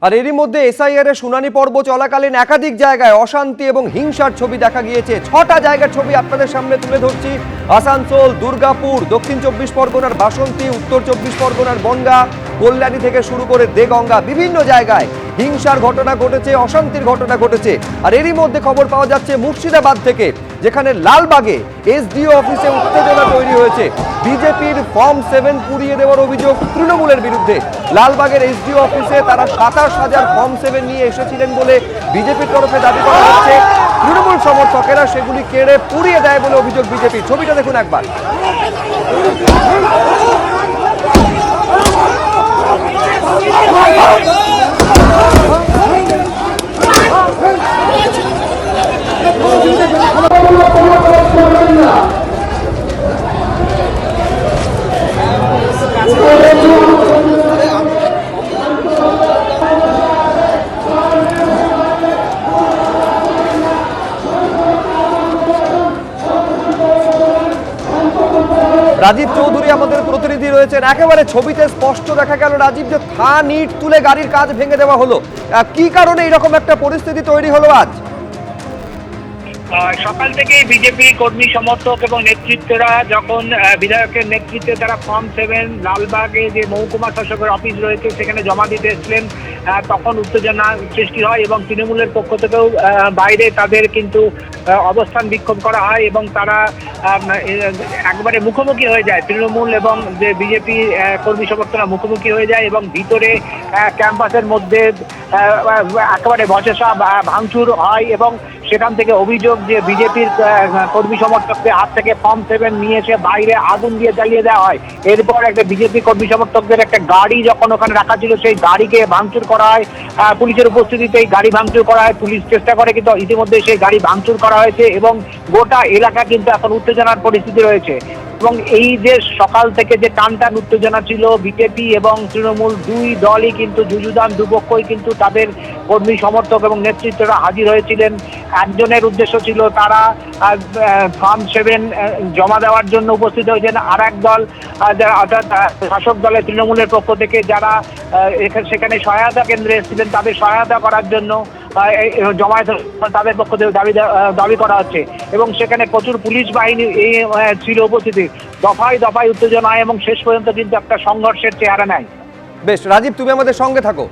আর এরই মধ্যে এসআইআর এর শুনানি পর্ব চলাকালীন একাধিক জায়গায় অশান্তি এবং হিংসার ছবি দেখা গিয়েছে। 6টা জায়গার ছবি আপনাদের সামনে তুলে ধরছি। আসানসোল, দুর্গাপুর, দক্ষিণ 24 পরগনার বাসন্তী, উত্তর 24 পরগনার বনগাঁ, কল্যাণী থেকে শুরু করে দেগঙ্গা, বিভিন্ন জায়গায় হিংসার ঘটনা ঘটেছে, অশান্তির ঘটনা ঘটেছে। আর এরই মধ্যে খবর পাওয়া যাচ্ছে মুর্শিদাবাদ থেকে, যেখানে লালবাগে এসডিও অফিসে উত্তেজনা তৈরি হয়েছে। বিজেপির ফর্ম 7 পুড়িয়ে দেওয়ার অভিযোগ তৃণমূলের বিরুদ্ধে। লালবাগের এসডিও অফিসে তারা 27,000 ফর্ম 7 নিয়ে এসেছিলেন বলে বিজেপির তরফে দাবি করা হচ্ছে। তৃণমূল সমর্থকেরা সেগুলি কেড়ে পুড়িয়ে দেয় বলে অভিযোগ বিজেপির। ছবিটা দেখুন একবার। রাজীব চৌধুরী আমাদের প্রতিনিধি রয়েছেন, একেবারে ছবিতে স্পষ্ট দেখা গেল রাজীব যে থান ইট তুলে গাড়ির কাজ ভেঙে দেওয়া হলো। কি কারণে এরকম একটা পরিস্থিতি তৈরি হলো আজ? সকাল থেকেই বিজেপি কর্মী সমর্থক এবং নেতৃত্বরা যখন বিধায়কের নেতৃত্বে তারা ফর্ম 7 লালবাগে যে মহকুমা শাসকের অফিস রয়েছে সেখানে জমা দিতে এসেছিলেন, তখন উত্তেজনা সৃষ্টি হয় এবং তৃণমূলের পক্ষ থেকেও বাইরে তাদের কিন্তু অবস্থান বিক্ষোভ করা হয় এবং তারা একবারে মুখোমুখি হয়ে যায়। তৃণমূল এবং যে বিজেপি কর্মী সমর্থকরা মুখোমুখি হয়ে যায় এবং ভিতরে ক্যাম্পাসের মধ্যে একেবারে বচসা ভাঙচুর হয় এবং সেখান থেকে অভিযোগ যে বিজেপির কর্মী সমর্থকদের হাত থেকে ফর্ম 7 নিয়ে এসে বাইরে আগুন দিয়ে জ্বালিয়ে দেওয়া হয়। এরপর একটা বিজেপি কর্মী সমর্থকদের একটা গাড়ি যখন ওখানে রাখা ছিল সেই গাড়িকে ভাঙচুর করা হয়। পুলিশের উপস্থিতিতে এই গাড়ি ভাঙচুর করা হয়। পুলিশ চেষ্টা করে কিন্তু ইতিমধ্যে সেই গাড়ি ভাঙচুর করা হয়েছে এবং গোটা এলাকা কিন্তু এখন উত্তেজনার পরিস্থিতি রয়েছে। এবং এই যে সকাল থেকে যে টানটান উত্তেজনা ছিল, বিজেপি এবং তৃণমূল দুই দলই কিন্তু যুযুধান, দুপক্ষই কিন্তু তাদের কর্মী সমর্থক এবং নেতৃত্বরা হাজির হয়েছিলেন। একজনের উদ্দেশ্য ছিল তারা ফর্ম 7 জমা দেওয়ার জন্য উপস্থিত হয়েছেন, আর এক দল অর্থাৎ শাসক দলের তৃণমূলের পক্ষ থেকে যারা সেখানে সহায়তা কেন্দ্রে এসেছিলেন তাদের সহায়তা করার জন্য জমায়েত তাদের পক্ষ থেকে দাবি করা হচ্ছে এবং সেখানে প্রচুর পুলিশ বাহিনী ছিল উপস্থিতি। দফায় দফায় উত্তেজনা হয় এবং শেষ পর্যন্ত কিন্তু একটা সংঘর্ষের চেহারা নেয়। বেশ রাজীব, তুমি আমাদের সঙ্গে থাকো।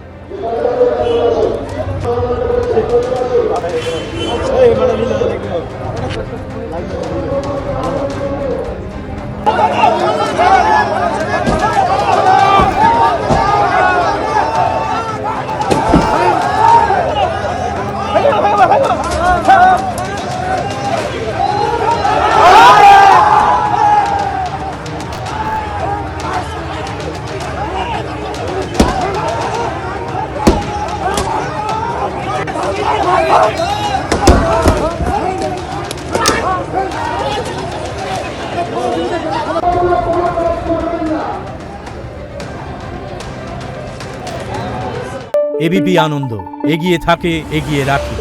এবিপি আনন্দ, এগিয়ে থাকে, এগিয়ে রাখে।